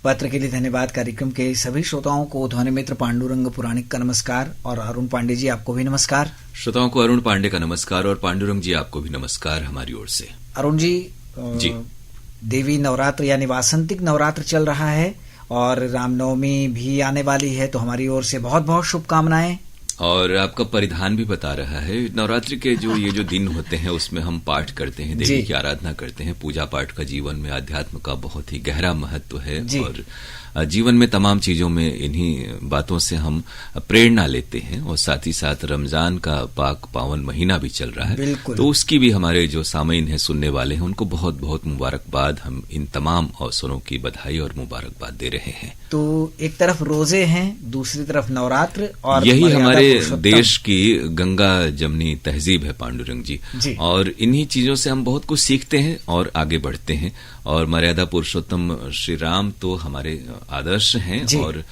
पत्र के लिए धन्यवाद। कार्यक्रम के सभी श्रोताओं को ध्वनि मित्र पांडुरंग पुराणिक का नमस्कार और अरुण पांडे जी आपको भी नमस्कार। श्रोताओं को अरुण पांडे का नमस्कार और पांडुरंग जी आपको भी नमस्कार हमारी ओर से। अरुण जी, देवी नवरात्र यानी वासंतिक नवरात्र चल रहा है और रामनवमी भी आने वाली है, तो हमारी ओर से बहुत बहुत शुभकामनाएं। और आपका परिधान भी बता रहा है। नवरात्रि के ये जो दिन होते हैं उसमें हम पाठ करते हैं, देवी की आराधना करते हैं। पूजा पाठ का जीवन में अध्यात्म का बहुत ही गहरा महत्व है और जीवन में तमाम चीजों में इन्हीं बातों से हम प्रेरणा लेते हैं। और साथ ही साथ रमजान का पाक पावन महीना भी चल रहा है, तो उसकी भी हमारे जो सामीन है, सुनने वाले हैं, उनको बहुत बहुत मुबारकबाद। हम इन तमाम अवसरों की बधाई और मुबारकबाद दे रहे हैं। तो एक तरफ रोजे हैं, दूसरी तरफ नवरात्र, और यही हमारे देश की गंगा जमनी तहजीब है पांडुरंग जी। और इन्हीं चीजों से हम बहुत कुछ सीखते हैं और आगे बढ़ते हैं। और मर्यादा पुरुषोत्तम श्री राम तो हमारे आदर्श हैं और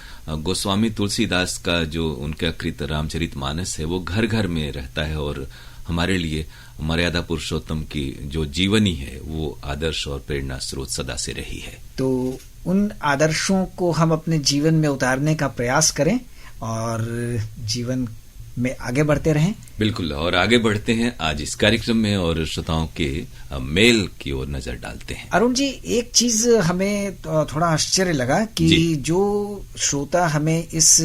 गोस्वामी तुलसीदास का जो उनका कृत रामचरितमानस है वो घर घर में रहता है और हमारे लिए मर्यादा पुरुषोत्तम की जो जीवनी है वो आदर्श और प्रेरणा स्रोत सदा से रही है। तो उन आदर्शों को हम अपने जीवन में उतारने का प्रयास करें और जीवन में आगे बढ़ते रहें। बिल्कुल, और आगे बढ़ते हैं आज इस कार्यक्रम में और श्रोताओं के मेल की ओर नजर डालते हैं। अरुण जी, एक चीज हमें थोड़ा आश्चर्य लगा कि जो श्रोता हमें इस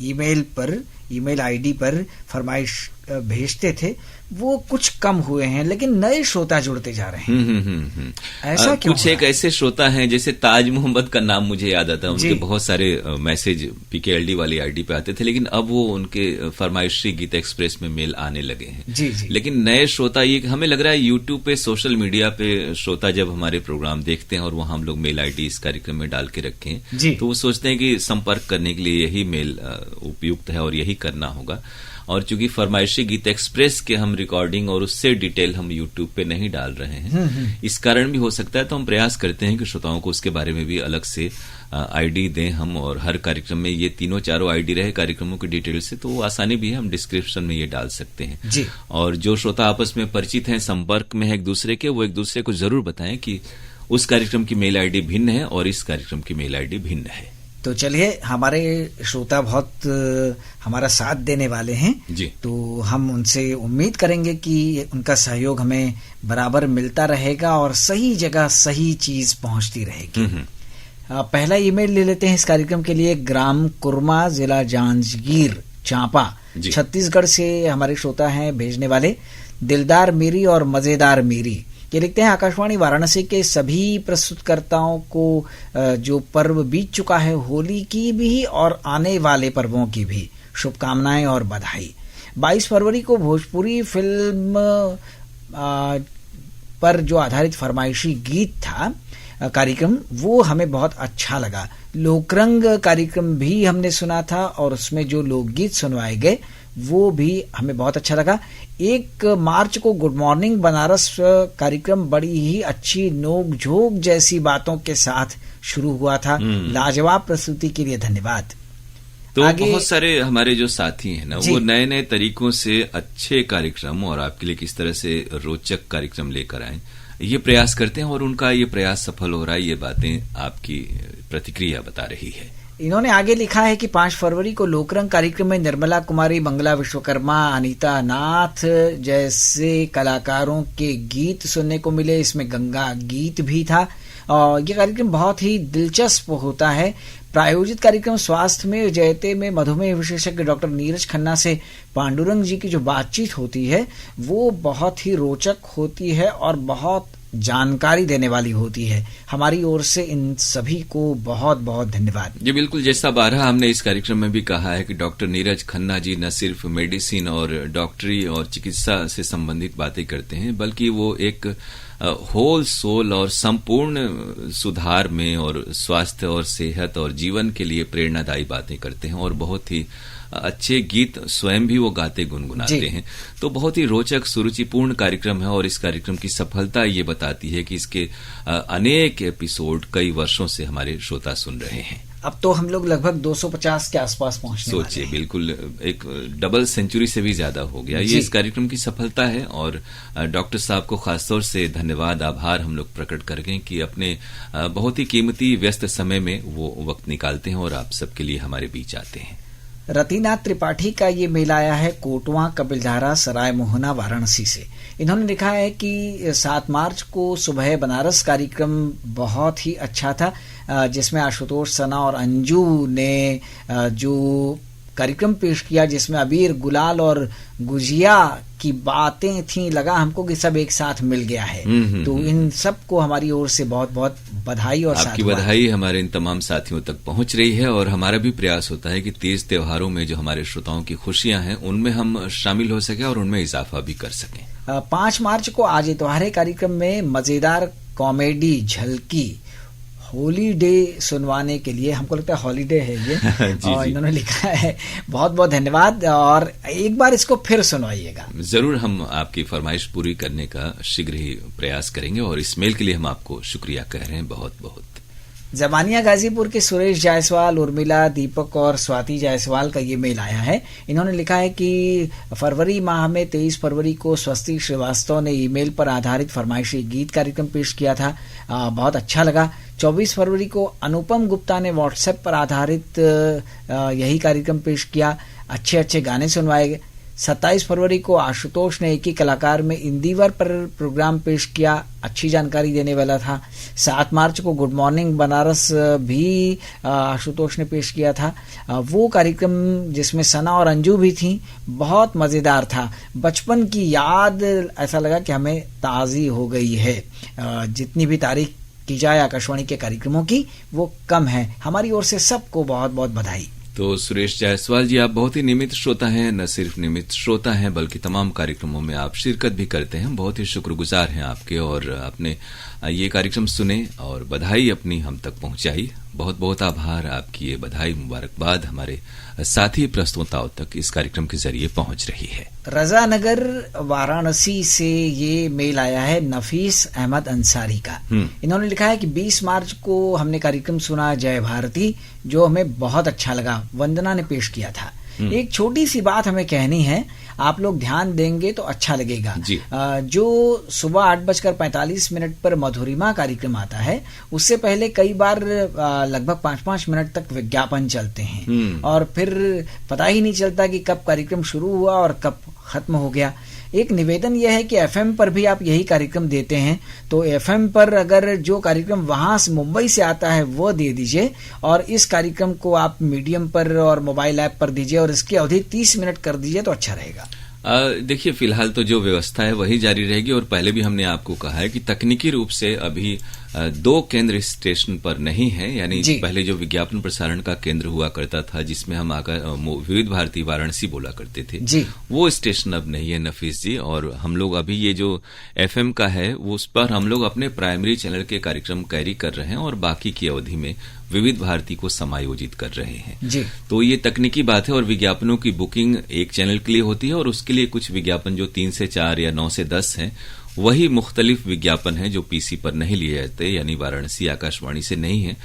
ईमेल आईडी पर फरमाइश भेजते थे वो कुछ कम हुए हैं, लेकिन नए श्रोता जुड़ते जा रहे हैं। ऐसा क्यों? कुछ एक ऐसे श्रोता हैं, जैसे ताज मोहम्मद का नाम मुझे याद आता है। उनके बहुत सारे मैसेज PKLD वाली आईडी पे आते थे, लेकिन अब वो उनके फरमाइशी गीत एक्सप्रेस में मेल आने लगे हैं। जी। लेकिन नए श्रोता, ये हमें लग रहा है यूट्यूब पे, सोशल मीडिया पे श्रोता जब हमारे प्रोग्राम देखते हैं और वहां हम लोग मेल आईडी इस कार्यक्रम में डाल के रखे हैं, तो वो सोचते हैं कि संपर्क करने के लिए यही मेल उपयुक्त है और यही करना होगा। और चूंकि फरमाइशी गीत एक्सप्रेस के हम रिकॉर्डिंग और उससे डिटेल हम यूट्यूब पे नहीं डाल रहे हैं, इस कारण भी हो सकता है, तो हम प्रयास करते हैं कि श्रोताओं को उसके बारे में भी अलग से आईडी दें हम। और हर कार्यक्रम में ये तीनों चारों आईडी रहे कार्यक्रमों की डिटेल से, तो वो आसानी भी है, हम डिस्क्रिप्शन में ये डाल सकते हैं। और जो श्रोता आपस में परिचित हैं, संपर्क में है एक दूसरे के, वो एक दूसरे को जरूर बताएं कि उस कार्यक्रम की मेल आईडी भिन्न है और इस कार्यक्रम की मेल आईडी भिन्न है। तो चलिए, हमारे श्रोता बहुत हमारा साथ देने वाले हैं जी, तो हम उनसे उम्मीद करेंगे कि उनका सहयोग हमें बराबर मिलता रहेगा और सही जगह सही चीज पहुंचती रहेगी। पहला ईमेल ले लेते हैं इस कार्यक्रम के लिए। ग्राम कुरमा, जिला जांजगीर चांपा, छत्तीसगढ़ से हमारे श्रोता हैं भेजने वाले दिलदार मीरी और मजेदार मीरी। ये लिखते हैं, आकाशवाणी वाराणसी के सभी प्रस्तुतकर्ताओं को जो पर्व बीत चुका है, होली की भी और आने वाले पर्वों की भी शुभकामनाएं और बधाई। 22 फरवरी को भोजपुरी फिल्म पर जो आधारित फरमाइशी गीत था कार्यक्रम, वो हमें बहुत अच्छा लगा। लोकरंग कार्यक्रम भी हमने सुना था और उसमें जो लोकगीत सुनवाए गए वो भी हमें बहुत अच्छा लगा। 1 मार्च को गुड मॉर्निंग बनारस कार्यक्रम बड़ी ही अच्छी नोक झोंक जैसी बातों के साथ शुरू हुआ था। लाजवाब प्रस्तुति के लिए धन्यवाद। तो बहुत सारे हमारे जो साथी हैं ना, वो नए नए तरीकों से अच्छे कार्यक्रम और आपके लिए किस तरह से रोचक कार्यक्रम लेकर आए, ये प्रयास करते हैं और उनका ये प्रयास सफल हो रहा है। ये बातें आपकी प्रतिक्रिया बता रही है। इन्होंने आगे लिखा है कि 5 फरवरी को लोकरंग कार्यक्रम में निर्मला कुमारी, मंगला विश्वकर्मा, अनीता नाथ जैसे कलाकारों के गीत सुनने को मिले। इसमें गंगा गीत भी था और ये कार्यक्रम बहुत ही दिलचस्प होता है। प्रायोजित कार्यक्रम स्वास्थ्य में जयते में मधुमेह विशेषज्ञ डॉक्टर नीरज खन्ना से पांडुरंग जी की जो बातचीत होती है वो बहुत ही रोचक होती है और बहुत जानकारी देने वाली होती है। हमारी ओर से इन सभी को बहुत बहुत धन्यवाद। जी बिल्कुल, जैसा बारह हमने इस कार्यक्रम में भी कहा है कि डॉक्टर नीरज खन्ना जी न सिर्फ मेडिसिन और डॉक्टरी और चिकित्सा से संबंधित बातें करते हैं, बल्कि वो एक होल सोल और संपूर्ण सुधार में और स्वास्थ्य और सेहत और जीवन के लिए प्रेरणादायी बातें करते हैं और बहुत ही अच्छे गीत स्वयं भी वो गाते गुनगुनाते हैं। तो बहुत ही रोचक सुरुचिपूर्ण कार्यक्रम है और इस कार्यक्रम की सफलता ये बताती है कि इसके अनेक एपिसोड कई वर्षों से हमारे श्रोता सुन रहे हैं। अब तो हम लोग लगभग 250 के आसपास पहुंचने वाले हैं। सोचिए, बिल्कुल एक डबल सेंचुरी से भी ज्यादा हो गया। ये इस कार्यक्रम की सफलता है और डॉक्टर साहब को खासतौर से धन्यवाद, आभार हम लोग प्रकट करेंगे कि अपने बहुत ही कीमती व्यस्त समय में वो वक्त निकालते हैं और आप सबके लिए हमारे बीच आते हैं। रतिनाथ त्रिपाठी का ये मेल आया है कोटवा कपिलधारा सराय मोहना वाराणसी से। इन्होंने लिखा है कि 7 मार्च को सुबह बनारस कार्यक्रम बहुत ही अच्छा था, जिसमें आशुतोष, सना और अंजू ने जो कार्यक्रम पेश किया, जिसमें अबीर, गुलाल और गुजिया की बातें थी, लगा हमको कि सब एक साथ मिल गया है। तो इन सब को हमारी ओर से बहुत बहुत बधाई और आपकी बधाई हमारे इन तमाम साथियों तक पहुंच रही है और हमारा भी प्रयास होता है कि तीज त्योहारों में जो हमारे श्रोताओं की खुशियां हैं उनमें हम शामिल हो सके और उनमें इजाफा भी कर सकें। 5 मार्च को आज इतवार कार्यक्रम में मजेदार कॉमेडी झलकी हॉलीडे सुनवाने के लिए, हमको लगता है हॉलीडे है ये जी, और इन्होंने लिखा है बहुत बहुत धन्यवाद और एक बार इसको फिर सुनवाइएगा। जरूर हम आपकी फरमाइश पूरी करने का शीघ्र ही प्रयास करेंगे और इस मेल के लिए हम आपको शुक्रिया कह रहे हैं बहुत बहुत। जबानिया गाजीपुर के सुरेश जायसवाल, उर्मिला, दीपक और स्वाति जायसवाल का ये मेल आया है। इन्होंने लिखा है कि फरवरी माह में 23 फरवरी को स्वस्ति श्रीवास्तव ने ईमेल पर आधारित फरमाइशी गीत कार्यक्रम पेश किया था, बहुत अच्छा लगा। 24 फरवरी को अनुपम गुप्ता ने व्हाट्सएप पर आधारित यही कार्यक्रम पेश किया, अच्छे अच्छे गाने सुनवाए गए। 27 फरवरी को आशुतोष ने एक ही कलाकार में इंदिवर पर प्रोग्राम पेश किया, अच्छी जानकारी देने वाला था। 7 मार्च को गुड मॉर्निंग बनारस भी आशुतोष ने पेश किया था, वो कार्यक्रम जिसमें सना और अंजू भी थी, बहुत मजेदार था। बचपन की याद ऐसा लगा कि हमें ताज़ी हो गई है। जितनी भी तारीफ की जाए आकाशवाणी के कार्यक्रमों की वो कम है। हमारी ओर से सबको बहुत बहुत बधाई। तो सुरेश जायसवाल जी, आप बहुत ही नियमित श्रोता हैं, न सिर्फ नियमित श्रोता हैं बल्कि तमाम कार्यक्रमों में आप शिरकत भी करते हैं। बहुत ही शुक्रगुजार हैं आपके और आपने ये कार्यक्रम सुने और बधाई अपनी हम तक पहुंचाई। बहुत बहुत आभार, आपकी ये बधाई मुबारकबाद हमारे साथी प्रस्तुताओं तक इस कार्यक्रम के जरिए पहुंच रही है। रजा नगर वाराणसी से ये मेल आया है नफीस अहमद अंसारी का। इन्होंने लिखा है कि 20 मार्च को हमने कार्यक्रम सुना जय भारती, जो हमें बहुत अच्छा लगा, वंदना ने पेश किया था। एक छोटी सी बात हमें कहनी है, आप लोग ध्यान देंगे तो अच्छा लगेगा। जो सुबह 8:45 पर मधुरिमा कार्यक्रम आता है, उससे पहले कई बार लगभग 5-5 मिनट तक विज्ञापन चलते हैं और फिर पता ही नहीं चलता कि कब कार्यक्रम शुरू हुआ और कब खत्म हो गया। एक निवेदन यह है कि एफएम पर भी आप यही कार्यक्रम देते हैं, तो एफएम पर अगर जो कार्यक्रम वहां से मुंबई से आता है वो दे दीजिए और इस कार्यक्रम को आप मीडियम पर और मोबाइल ऐप पर दीजिए और इसकी अवधि 30 मिनट कर दीजिए तो अच्छा रहेगा। देखिए, फिलहाल तो जो व्यवस्था है वही जारी रहेगी और पहले भी हमने आपको कहा है कि तकनीकी रूप से अभी 2 केंद्र स्टेशन पर नहीं है, यानी पहले जो विज्ञापन प्रसारण का केंद्र हुआ करता था जिसमें हम आकर विविध भारती वाराणसी बोला करते थे, वो स्टेशन अब नहीं है नफीस जी। और हम लोग अभी ये जो एफएम का है वो उस पर हम लोग अपने प्राइमरी चैनल के कार्यक्रम कैरी कर रहे हैं और बाकी की अवधि में विविध भारती को समायोजित कर रहे हैं। तो ये तकनीकी बात है और विज्ञापनों की बुकिंग एक चैनल के लिए होती है और उसके लिए कुछ विज्ञापन जो 3 से 4 या 9 से 10 हैं, वही मुख्तलिफ विज्ञापन है जो पीसी पर नहीं लिए जाते, यानी वाराणसी आकाशवाणी से नहीं है।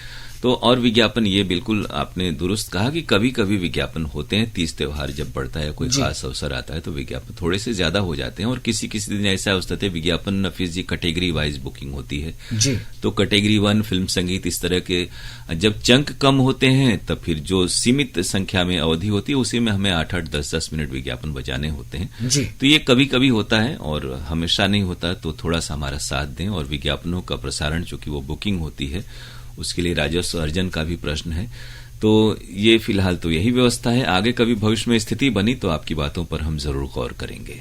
तो और विज्ञापन, ये बिल्कुल आपने दुरुस्त कहा कि कभी कभी विज्ञापन होते हैं, तीज त्योहार जब बढ़ता है, कोई खास अवसर आता है तो विज्ञापन थोड़े से ज्यादा हो जाते हैं और किसी किसी दिन ऐसा होता है विज्ञापन नफीस जी कैटेगरी वाइज बुकिंग होती है जी। तो कैटेगरी 1 फिल्म संगीत इस तरह के जब चंक कम होते हैं तब फिर जो सीमित संख्या में अवधि होती है उसी में हमें 8-8, 10-10 मिनट विज्ञापन बजाने होते हैं जी। तो ये कभी कभी होता है और हमेशा नहीं होता, तो थोड़ा सा हमारा साथ दें। और विज्ञापनों का प्रसारण चूंकि वो बुकिंग होती है उसके लिए राजस्व अर्जन का भी प्रश्न है, तो ये फिलहाल तो यही व्यवस्था है। आगे कभी भविष्य में स्थिति बनी तो आपकी बातों पर हम जरूर गौर करेंगे।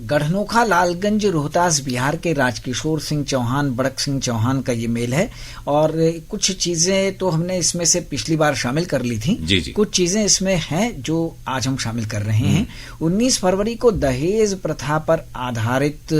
गढ़नोखा लालगंज रोहतास बिहार के राजकिशोर सिंह चौहान, बड़क सिंह चौहान का ये मेल है और कुछ चीजें तो हमने इसमें से पिछली बार शामिल कर ली थी जी। कुछ चीजें इसमें हैं जो आज हम शामिल कर रहे हैं। 19 फरवरी को दहेज प्रथा पर आधारित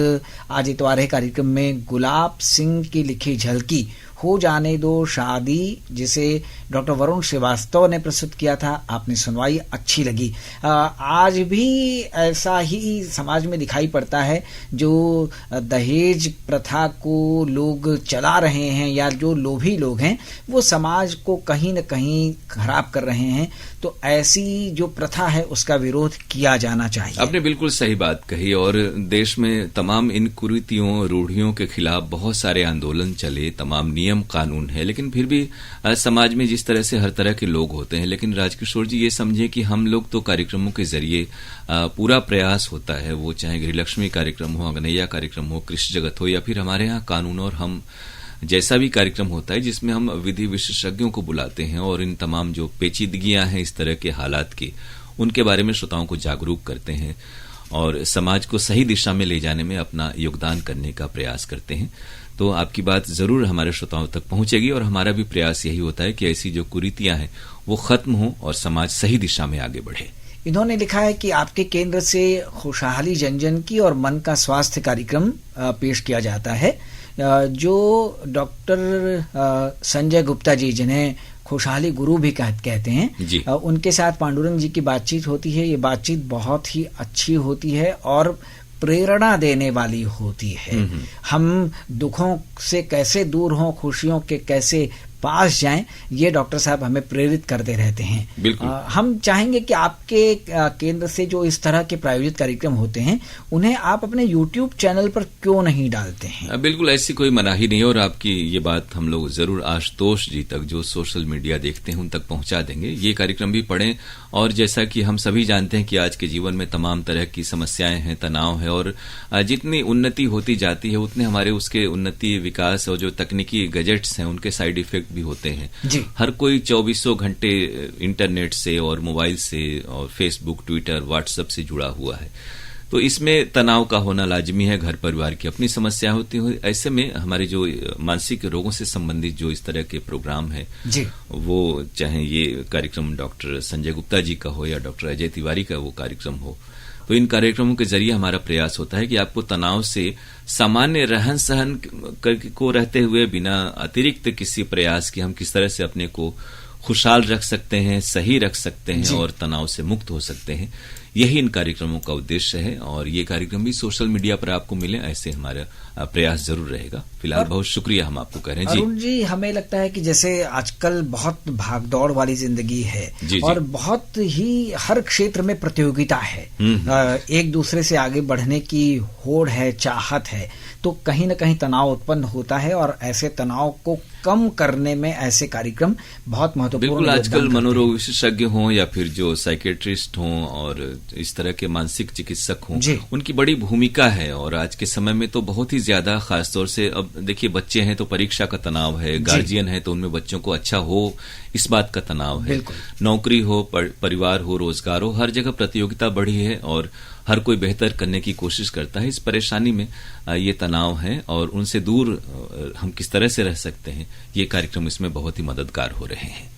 आज इतवार कार्यक्रम में गुलाब सिंह की लिखी झलकी हो जाने दो शादी, जिसे डॉक्टर वरुण श्रीवास्तव ने प्रस्तुत किया था। आपने सुनवाई, अच्छी लगी। आज भी ऐसा ही समाज में दिखाई पड़ता है, जो दहेज प्रथा को लोग चला रहे हैं या जो लोभी लोग हैं वो समाज को कहीं न कहीं खराब कर रहे हैं। तो ऐसी जो प्रथा है उसका विरोध किया जाना चाहिए। आपने बिल्कुल सही बात कही, और देश में तमाम इन कुरीतियों रूढ़ियों के खिलाफ बहुत सारे आंदोलन चले, तमाम नियम कानून है, लेकिन फिर भी समाज में जिस तरह से हर तरह के लोग होते हैं। लेकिन राजकिशोर जी, ये समझे कि हम लोग तो कार्यक्रमों के जरिए पूरा प्रयास होता है, वो चाहे गृहलक्ष्मी कार्यक्रम हो, अगनैया कार्यक्रम हो, कृषि जगत हो, या फिर हमारे यहाँ कानून और हम जैसा भी कार्यक्रम होता है जिसमें हम विधि विशेषज्ञों को बुलाते हैं और इन तमाम जो पेचीदगियां हैं इस तरह के हालात की, उनके बारे में श्रोताओं को जागरूक करते हैं और समाज को सही दिशा में ले जाने में अपना योगदान करने का प्रयास करते हैं। तो आपकी बात जरूर हमारे श्रोताओं तक पहुंचेगी, और हमारा भी प्रयास यही होता है कि ऐसी जो कुरीतियां हैं वो खत्म हो और समाज सही दिशा में आगे बढ़े। इन्होंने लिखा है कि आपके केंद्र से खुशहाली जन की और मन का स्वास्थ्य कार्यक्रम पेश किया जाता है, जो डॉक्टर संजय गुप्ता जी, जिन्हें खुशहाली गुरु भी कहते हैं, उनके साथ पांडुरंग जी की बातचीत होती है। ये बातचीत बहुत ही अच्छी होती है और प्रेरणा देने वाली होती है। हम दुखों से कैसे दूर हों, खुशियों के कैसे पास जाएं, ये डॉक्टर साहब हमें प्रेरित करते रहते हैं। हम चाहेंगे कि आपके केंद्र से जो इस तरह के प्रायोजित कार्यक्रम होते हैं उन्हें आप अपने YouTube चैनल पर क्यों नहीं डालते हैं? बिल्कुल ऐसी कोई मनाही नहीं है, और आपकी ये बात हम लोग जरूर आशुतोष जी तक, जो सोशल मीडिया देखते हैं, उन तक पहुंचा देंगे। ये कार्यक्रम भी पढ़ें, और जैसा कि हम सभी जानते हैं कि आज के जीवन में तमाम तरह की समस्याएं हैं, तनाव है, और जितनी उन्नति होती जाती है उतने हमारे उसके उन्नति, विकास और जो तकनीकी गैजेट्स हैं उनके साइड इफेक्ट भी होते हैं। हर कोई 24 घंटे इंटरनेट से और मोबाइल से और फेसबुक, ट्विटर, व्हाट्सएप से जुड़ा हुआ है, तो इसमें तनाव का होना लाजमी है। घर परिवार की अपनी समस्या होती है, ऐसे में हमारे जो मानसिक रोगों से संबंधित जो इस तरह के प्रोग्राम है, वो चाहे ये कार्यक्रम डॉक्टर संजय गुप्ता जी का हो या डॉक्टर अजय तिवारी का वो कार्यक्रम हो, तो इन कार्यक्रमों के जरिए हमारा प्रयास होता है कि आपको तनाव से सामान्य रहन सहन को रहते हुए, बिना अतिरिक्त किसी प्रयास के हम किस तरह से अपने को खुशहाल रख सकते हैं, सही रख सकते हैं और तनाव से मुक्त हो सकते हैं। यही इन कार्यक्रमों का उद्देश्य है, और ये कार्यक्रम भी सोशल मीडिया पर आपको मिले, ऐसे हमारा प्रयास जरूर रहेगा। फिलहाल बहुत शुक्रिया हम आपको कह रहे हैं। अरुण जी, हमें लगता है कि जैसे आजकल बहुत भागदौड़ वाली जिंदगी है और बहुत ही हर क्षेत्र में प्रतियोगिता है, एक दूसरे से आगे बढ़ने की होड़ है, चाहत है, तो कहीं न कहीं तनाव उत्पन्न होता है, और ऐसे तनाव को कम करने में ऐसे कार्यक्रम बहुत महत्वपूर्ण। बिल्कुल, आजकल मनोरोग विशेषज्ञ हों या फिर जो साइकेट्रिस्ट हों और इस तरह के मानसिक चिकित्सक हों, उनकी बड़ी भूमिका है। और आज के समय में तो बहुत ही ज्यादा, खासतौर से अब देखिए बच्चे हैं तो परीक्षा का तनाव है, गार्जियन है तो उनमें बच्चों को अच्छा हो इस बात का तनाव है, नौकरी हो, परिवार हो, रोजगार हो, हर जगह प्रतियोगिता बढ़ी है और हर कोई बेहतर करने की कोशिश करता है। इस परेशानी में ये तनाव है और उनसे दूर हम किस तरह से रह सकते हैं, ये कार्यक्रम इसमें बहुत ही मददगार हो रहे हैं।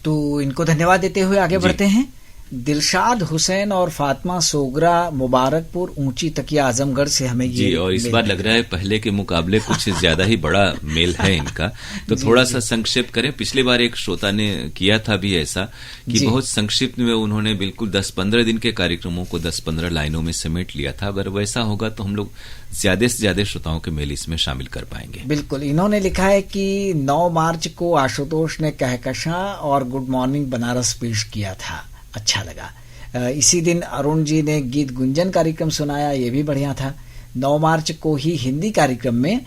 तो इनको धन्यवाद देते हुए आगे बढ़ते हैं। दिलशाद हुसैन और फातिमा सोगरा मुबारकपुर ऊंची तकिया आजमगढ़ से हमें जी, और इस बार लग रहा है पहले के मुकाबले कुछ ज्यादा ही बड़ा मेल है इनका, तो थोड़ा सा संक्षिप्त करें। पिछली बार एक श्रोता ने किया था भी ऐसा कि बहुत संक्षिप्त में उन्होंने बिल्कुल 10-15 दिन के कार्यक्रमों को 10-15 लाइनों में समेट लिया था। अगर वैसा होगा तो हम लोग ज्यादा से ज्यादा श्रोताओं के मेल इसमें शामिल कर पाएंगे। बिल्कुल। इन्होंने लिखा है कि 9 मार्च को आशुतोष ने कहकशां और गुड मॉर्निंग बनारस पेश किया था, अच्छा लगा। इसी दिन अरुण जी ने गीत गुंजन कार्यक्रम सुनाया, ये भी बढ़िया था। 9 मार्च को ही हिंदी कार्यक्रम में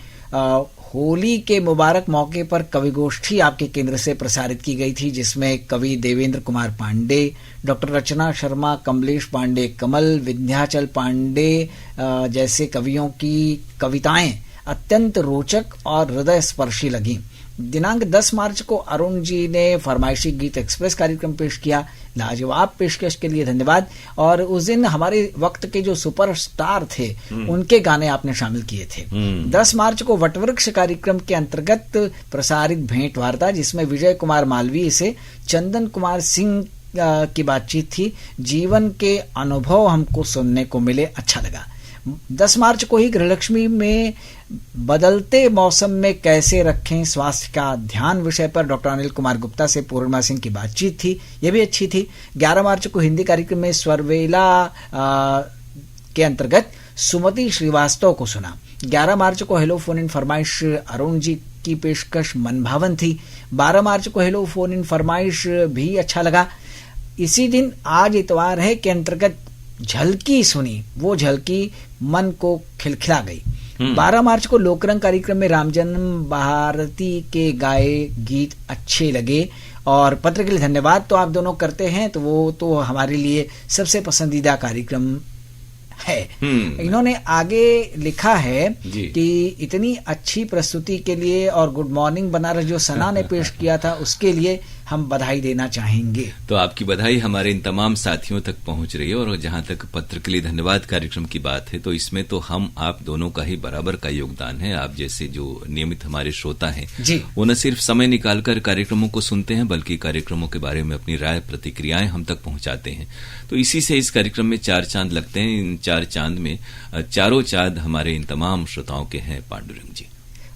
होली के मुबारक मौके पर कवि गोष्ठी आपके केंद्र से प्रसारित की गई थी, जिसमें कवि देवेंद्र कुमार पांडे, डॉक्टर रचना शर्मा, कमलेश पांडे कमल, विंध्याचल पांडे जैसे कवियों की कविताएं अत्यंत रोचक और हृदय स्पर्शी लगी। दिनांक 10 मार्च को अरुण जी ने फरमाइशी गीत एक्सप्रेस कार्यक्रम पेश किया, लाजवाब पेशकश के लिए धन्यवाद। और उस दिन हमारे वक्त के जो सुपरस्टार थे उनके गाने आपने शामिल किए थे। 10 मार्च को वटवृक्ष कार्यक्रम के अंतर्गत प्रसारित भेंट वार्ता, जिसमें विजय कुमार मालवीय से चंदन कुमार सिंह की बातचीत थी। जीवन के अनुभव हमको सुनने को मिले, अच्छा लगा। 10 मार्च को ही गृहलक्ष्मी में बदलते मौसम में कैसे रखें स्वास्थ्य का ध्यान विषय पर डॉक्टर अनिल कुमार गुप्ता से पूर्णिमा सिंह की बातचीत थी, ये भी अच्छी थी। 11 मार्च को हिंदी कार्यक्रम में स्वरवेला के अंतर्गत सुमति श्रीवास्तव को सुना। 11 मार्च को हेलो फोन इन फरमाइश अरुण जी की पेशकश मनभावन थी। 12 मार्च को हेलो फोन इन फरमाइश भी अच्छा लगा। इसी दिन आज इतवार है के अंतर्गत झलकी सुनी, वो झलकी मन को खिलखिला गई। 12 मार्च को लोकरंग कार्यक्रम में रामजन्म भारती के गाए गीत अच्छे लगे और पत्र के लिए धन्यवाद तो आप दोनों करते हैं, तो वो तो हमारे लिए सबसे पसंदीदा कार्यक्रम है। इन्होंने आगे लिखा है कि इतनी अच्छी प्रस्तुति के लिए और गुड मॉर्निंग बनारस जो सना ने पेश किया था उसके लिए हम बधाई देना चाहेंगे। तो आपकी बधाई हमारे इन तमाम साथियों तक पहुंच रही है। और जहां तक पत्र के लिए धन्यवाद कार्यक्रम की बात है, तो इसमें तो हम आप दोनों का ही बराबर का योगदान है। आप जैसे जो नियमित हमारे श्रोता हैं वो न सिर्फ समय निकालकर कार्यक्रमों को सुनते हैं बल्कि कार्यक्रमों के बारे में अपनी राय प्रतिक्रियाएं हम तक पहुंचाते हैं। तो इसी से इस कार्यक्रम में 4 चांद लगते हैं। इन 4 चांद में चारों चांद हमारे इन तमाम श्रोताओं के हैं पांडुरंग जी।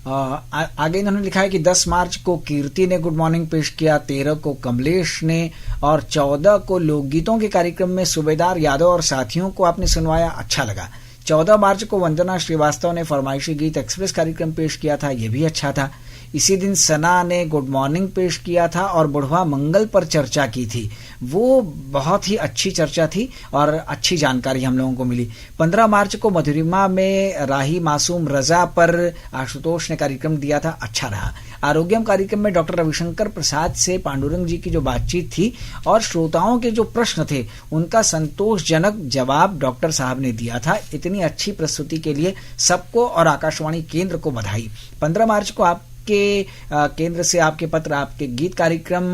आगे इन्होंने लिखा है कि 10 मार्च को कीर्ति ने गुड मॉर्निंग पेश किया, 13 को कमलेश ने और 14 को लोकगीतों के कार्यक्रम में सूबेदार यादव और साथियों को आपने सुनवाया, अच्छा लगा। 14 मार्च को वंदना श्रीवास्तव ने फरमाइशी गीत एक्सप्रेस कार्यक्रम पेश किया था, यह भी अच्छा था। इसी दिन सना ने गुड मॉर्निंग पेश किया था और बुढ़वा मंगल पर चर्चा की थी, वो बहुत ही अच्छी चर्चा थी और अच्छी जानकारी हम लोगों को मिली। 15 मार्च को मधुरिमा में राही मासूम रजा पर आशुतोष ने कार्यक्रम दिया था, अच्छा रहा। आरोग्यम कार्यक्रम में डॉक्टर रविशंकर प्रसाद से पांडुरंग जी की जो बातचीत थी और श्रोताओं के जो प्रश्न थे उनका संतोषजनक जवाब डॉक्टर साहब ने दिया था। इतनी अच्छी प्रस्तुति के लिए सबको और आकाशवाणी केंद्र को बधाई। 15 मार्च को आपके केंद्र से आपके पत्र, आपके गीत कार्यक्रम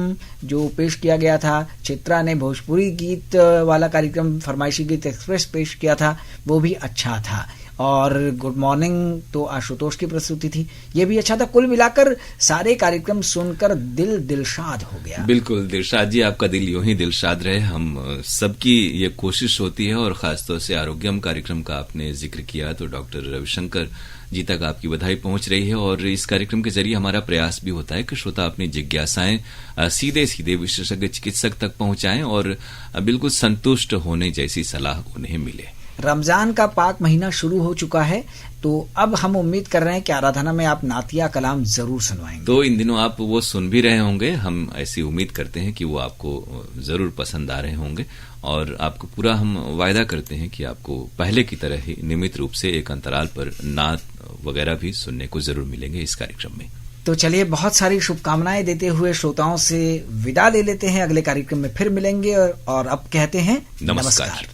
जो पेश किया गया था, चित्रा ने भोजपुरी गीत वाला कार्यक्रम फरमाइशी गीत एक्सप्रेस पेश किया था, वो भी अच्छा था। और गुड मॉर्निंग तो आशुतोष की प्रस्तुति थी, ये भी अच्छा था। कुल मिलाकर सारे कार्यक्रम सुनकर दिल दिलशाद हो गया। बिल्कुल दिलशाद जी, आपका दिल यूं ही दिलशाद रहे, हम सबकी ये कोशिश होती है। और खासतौर से आरोग्यम कार्यक्रम का आपने जिक्र किया तो डॉक्टर रविशंकर जी तक आपकी बधाई पहुंच रही है। और इस कार्यक्रम के जरिए हमारा प्रयास भी होता है कि श्रोता अपनी जिज्ञासाएं सीधे सीधे विशेषज्ञ चिकित्सक तक पहुंचाएं और बिल्कुल संतुष्ट होने जैसी सलाह उन्हें मिले। रमजान का पाक महीना शुरू हो चुका है, तो अब हम उम्मीद कर रहे हैं कि आराधना में आप नातिया कलाम जरूर सुनवाएंगे। तो इन दिनों आप वो सुन भी रहे होंगे, हम ऐसी उम्मीद करते हैं कि वो आपको जरूर पसंद आ रहे होंगे। और आपको पूरा हम वायदा करते हैं कि आपको पहले की तरह ही नियमित रूप से एक अंतराल पर नात वगैरह भी सुनने को जरूर मिलेंगे इस कार्यक्रम में। तो चलिए, बहुत सारी शुभकामनाएं देते हुए श्रोताओं से विदा ले लेते हैं। अगले कार्यक्रम में फिर मिलेंगे और अब कहते हैं नमस्कार।